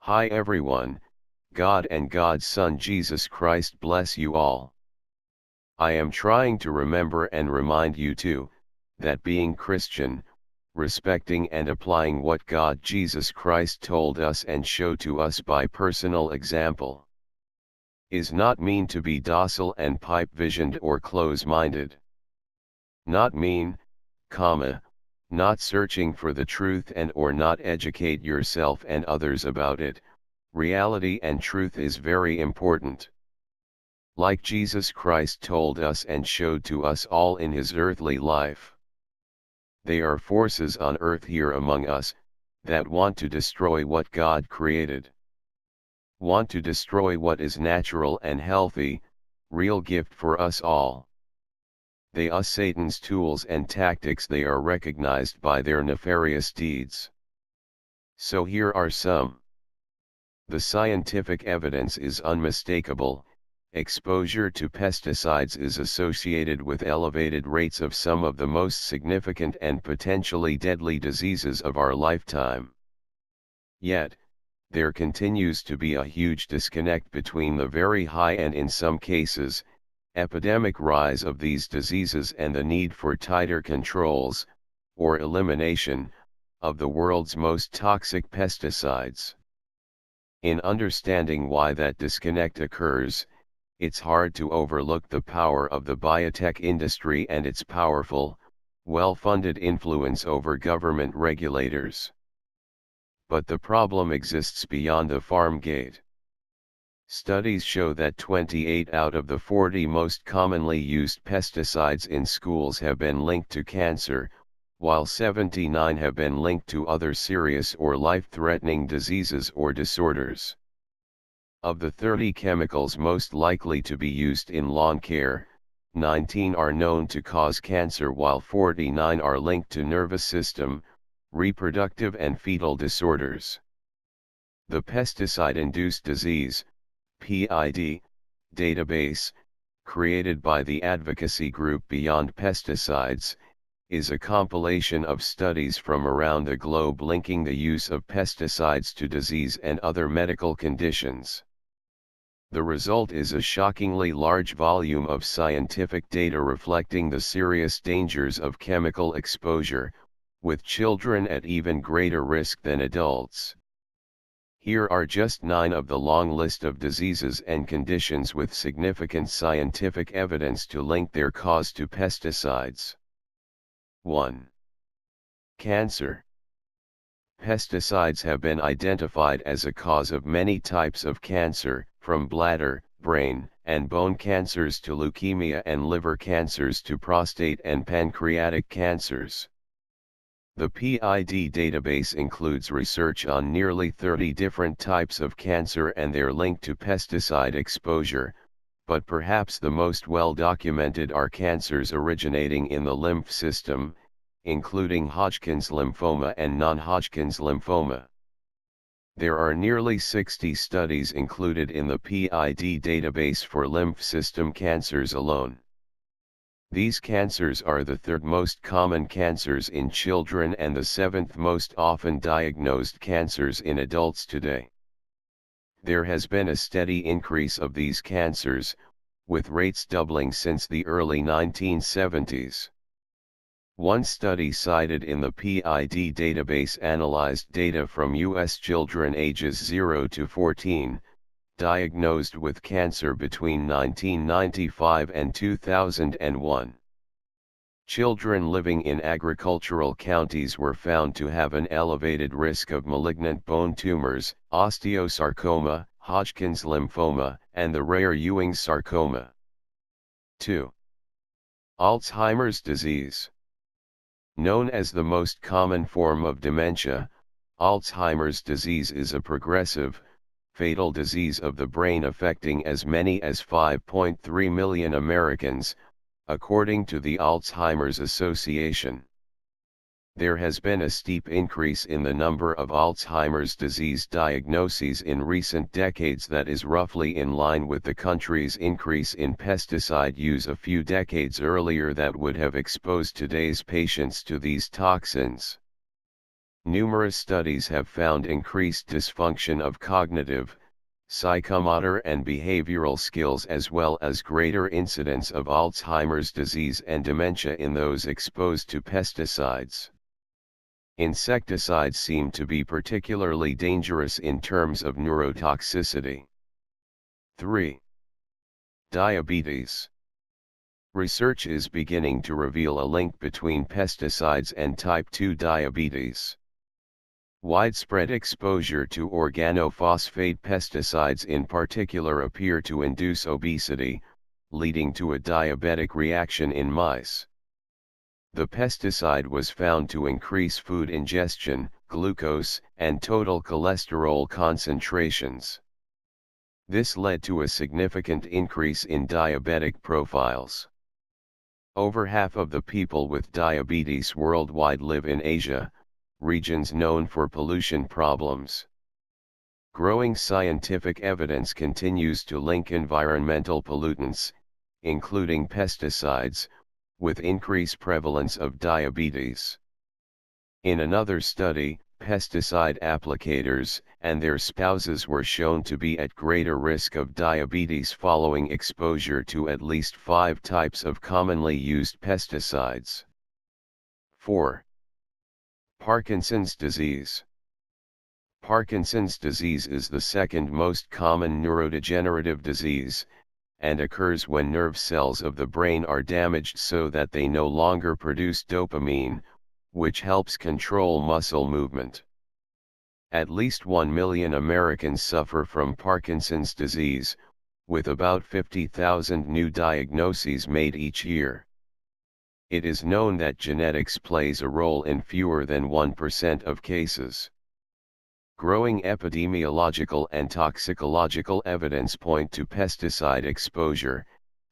Hi everyone, God and God's Son Jesus Christ bless you all. I am trying to remember and remind you too, that being Christian, respecting and applying what God Jesus Christ told us and showed to us by personal example, is not mean to be docile and pipe-visioned or close-minded. Not mean, not searching for the truth and or not educate yourself and others about it. Reality and truth is very important. Like Jesus Christ told us and showed to us all in his earthly life. They are forces on earth here among us, that want to destroy what God created. Want to destroy what is natural and healthy, real gift for us all. They are Satan's tools and tactics. They are recognized by their nefarious deeds. So here are some. The scientific evidence is unmistakable. Exposure to pesticides is associated with elevated rates of some of the most significant and potentially deadly diseases of our lifetime. Yet, there continues to be a huge disconnect between the very high and in some cases, epidemic rise of these diseases and the need for tighter controls, or elimination, of the world's most toxic pesticides. In understanding why that disconnect occurs, it's hard to overlook the power of the biotech industry and its powerful, well-funded influence over government regulators. But the problem exists beyond the farm gate. Studies show that 28 out of the 40 most commonly used pesticides in schools have been linked to cancer, while 79 have been linked to other serious or life-threatening diseases or disorders. Of the 30 chemicals most likely to be used in lawn care, 19 are known to cause cancer while 49 are linked to nervous system, reproductive and fetal disorders. The pesticide-induced disease, PID, database, created by the advocacy group Beyond Pesticides, is a compilation of studies from around the globe linking the use of pesticides to disease and other medical conditions. The result is a shockingly large volume of scientific data reflecting the serious dangers of chemical exposure, with children at even greater risk than adults. Here are just 9 of the long list of diseases and conditions with significant scientific evidence to link their cause to pesticides. 1. Cancer. Pesticides have been identified as a cause of many types of cancer, from bladder, brain, and bone cancers to leukemia and liver cancers to prostate and pancreatic cancers. The PID database includes research on nearly 30 different types of cancer and their link to pesticide exposure, but perhaps the most well-documented are cancers originating in the lymph system, including Hodgkin's lymphoma and non-Hodgkin's lymphoma. There are nearly 60 studies included in the PID database for lymph system cancers alone. These cancers are the 3rd most common cancers in children and the 7th most often diagnosed cancers in adults today. There has been a steady increase of these cancers, with rates doubling since the early 1970s. One study cited in the PID database analyzed data from U.S. children ages 0 to 14, diagnosed with cancer between 1995 and 2001. Children living in agricultural counties were found to have an elevated risk of malignant bone tumors, osteosarcoma, Hodgkin's lymphoma, and the rare Ewing's sarcoma. 2. Alzheimer's disease. Known as the most common form of dementia, Alzheimer's disease is a progressive, fatal disease of the brain affecting as many as 5.3 million Americans, according to the Alzheimer's Association. There has been a steep increase in the number of Alzheimer's disease diagnoses in recent decades that is roughly in line with the country's increase in pesticide use a few decades earlier that would have exposed today's patients to these toxins. Numerous studies have found increased dysfunction of cognitive, psychomotor and behavioral skills as well as greater incidence of Alzheimer's disease and dementia in those exposed to pesticides. Insecticides seem to be particularly dangerous in terms of neurotoxicity. 3. Diabetes. Research is beginning to reveal a link between pesticides and type 2 diabetes. Widespread exposure to organophosphate pesticides in particular appear to induce obesity, leading to a diabetic reaction in mice. The pesticide was found to increase food ingestion, glucose, and total cholesterol concentrations. This led to a significant increase in diabetic profiles. Over half of the people with diabetes worldwide live in Asia, regions known for pollution problems. Growing scientific evidence continues to link environmental pollutants, including pesticides, with increased prevalence of diabetes. In another study, pesticide applicators and their spouses were shown to be at greater risk of diabetes following exposure to at least 5 types of commonly used pesticides. 4. Parkinson's disease. Parkinson's disease is the second most common neurodegenerative disease, and occurs when nerve cells of the brain are damaged so that they no longer produce dopamine, which helps control muscle movement. At least 1 million Americans suffer from Parkinson's disease, with about 50,000 new diagnoses made each year. It is known that genetics plays a role in fewer than 1% of cases. Growing epidemiological and toxicological evidence point to pesticide exposure,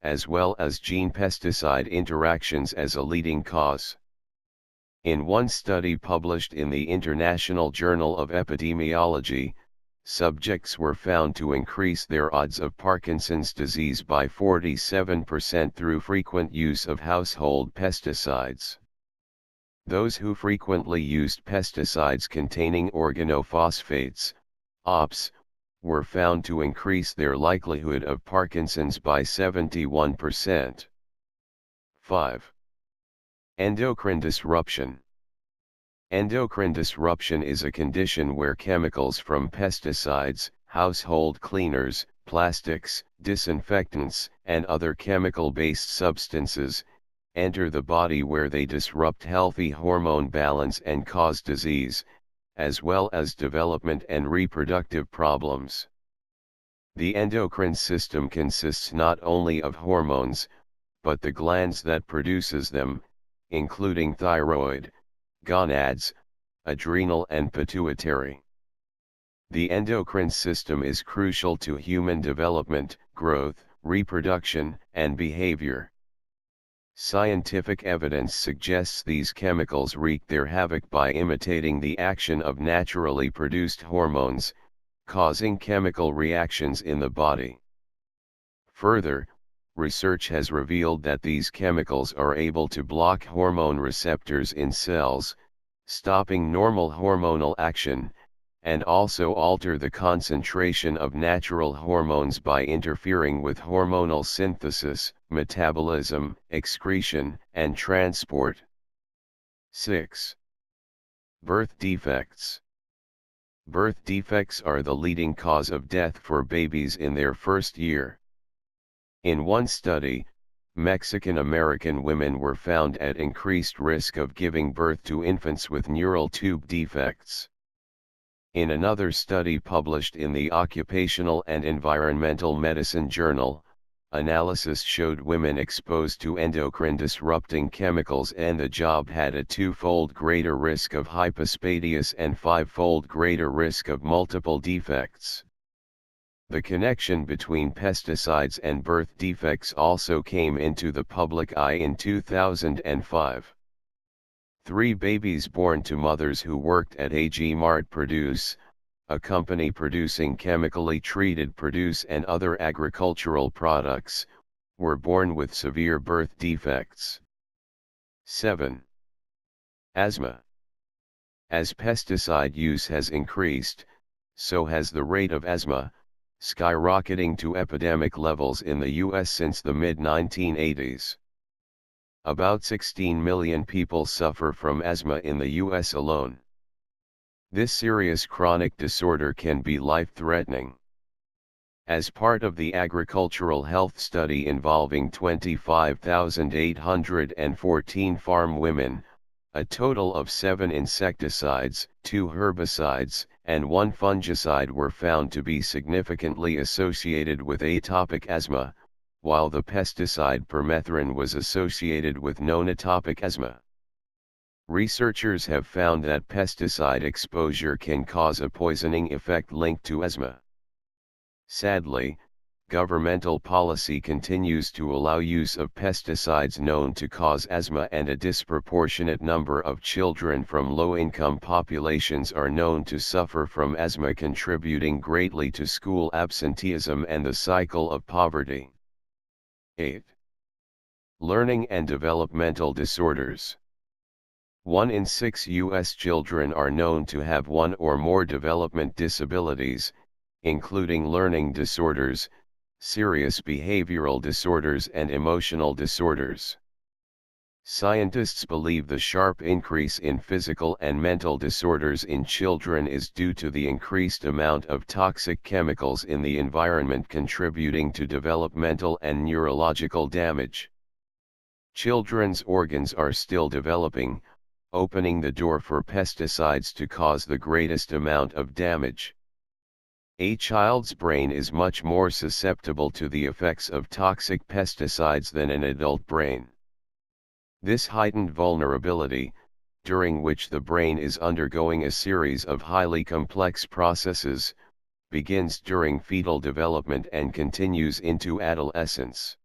as well as gene-pesticide interactions as a leading cause. In one study published in the International Journal of Epidemiology, subjects were found to increase their odds of Parkinson's disease by 47% through frequent use of household pesticides. Those who frequently used pesticides containing organophosphates, OPS, were found to increase their likelihood of Parkinson's by 71%. 5. Endocrine disruption. Endocrine disruption is a condition where chemicals from pesticides, household cleaners, plastics, disinfectants, and other chemical-based substances enter the body where they disrupt healthy hormone balance and cause disease, as well as development and reproductive problems. The endocrine system consists not only of hormones, but the glands that produces them, including thyroid, gonads, adrenal and pituitary. The endocrine system is crucial to human development, growth, reproduction, and behavior. Scientific evidence suggests these chemicals wreak their havoc by imitating the action of naturally produced hormones, causing chemical reactions in the body. Further, research has revealed that these chemicals are able to block hormone receptors in cells, stopping normal hormonal action, and also alter the concentration of natural hormones by interfering with hormonal synthesis, metabolism, excretion, and transport. 6. Birth defects. Birth defects are the leading cause of death for babies in their first year. In one study, Mexican American women were found at increased risk of giving birth to infants with neural tube defects. In another study published in the Occupational and Environmental Medicine Journal, analysis showed women exposed to endocrine-disrupting chemicals and the job had a 2-fold greater risk of hypospadias and 5-fold greater risk of multiple defects. The connection between pesticides and birth defects also came into the public eye in 2005. 3 babies born to mothers who worked at AG Mart Produce, a company producing chemically treated produce and other agricultural products, were born with severe birth defects. 7. Asthma. As pesticide use has increased, so has the rate of asthma, skyrocketing to epidemic levels in the US since the mid-1980s. About 16 million people suffer from asthma in the US alone. This serious chronic disorder can be life-threatening. As part of the agricultural health study involving 25,814 farm women, a total of 7 insecticides, 2 herbicides, and 1 fungicide were found to be significantly associated with atopic asthma, while the pesticide permethrin was associated with non-atopic asthma. Researchers have found that pesticide exposure can cause a poisoning effect linked to asthma. Sadly, governmental policy continues to allow use of pesticides known to cause asthma, and a disproportionate number of children from low-income populations are known to suffer from asthma, contributing greatly to school absenteeism and the cycle of poverty. 8. Learning and developmental disorders. 1 in 6 U.S. children are known to have one or more development disabilities, including learning disorders, serious behavioral disorders, and emotional disorders. Scientists believe the sharp increase in physical and mental disorders in children is due to the increased amount of toxic chemicals in the environment, contributing to developmental and neurological damage. Children's organs are still developing, opening the door for pesticides to cause the greatest amount of damage. A child's brain is much more susceptible to the effects of toxic pesticides than an adult brain. This heightened vulnerability, during which the brain is undergoing a series of highly complex processes, begins during fetal development and continues into adolescence.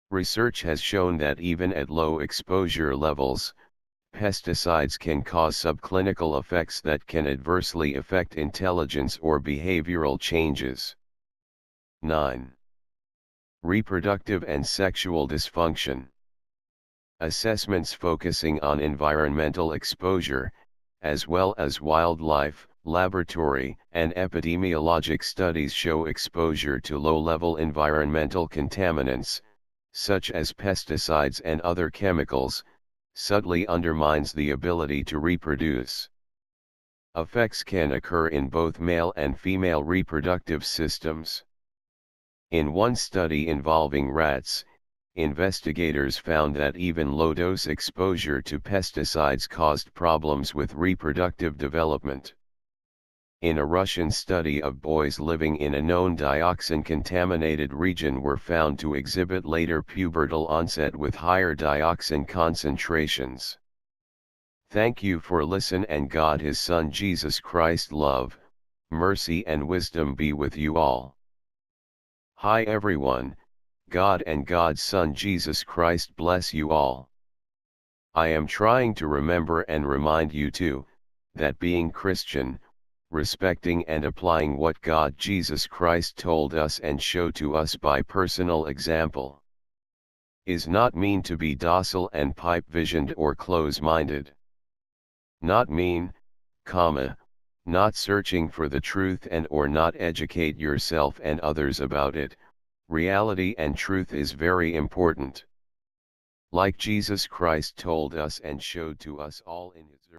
Research has shown that even at low exposure levels, pesticides can cause subclinical effects that can adversely affect intelligence or behavioral changes. 9. Reproductive and sexual dysfunction. Assessments focusing on environmental exposure, as well as wildlife, laboratory, and epidemiologic studies show exposure to low-level environmental contaminants, such as pesticides and other chemicals, subtly undermines the ability to reproduce. Effects can occur in both male and female reproductive systems. In one study involving rats, investigators found that even low-dose exposure to pesticides caused problems with reproductive development. In a Russian study of boys living in a known dioxin-contaminated region were found to exhibit later pubertal onset with higher dioxin concentrations. Thank you for listening, and God His Son Jesus Christ love, mercy and wisdom be with you all. Hi everyone, God and God's Son Jesus Christ bless you all. I am trying to remember and remind you too, that being Christian, respecting and applying what God Jesus Christ told us and showed to us by personal example, is not mean to be docile and pipe-visioned or close-minded. Not mean, not searching for the truth and or not educate yourself and others about it. Reality and truth is very important. Like Jesus Christ told us and showed to us all in His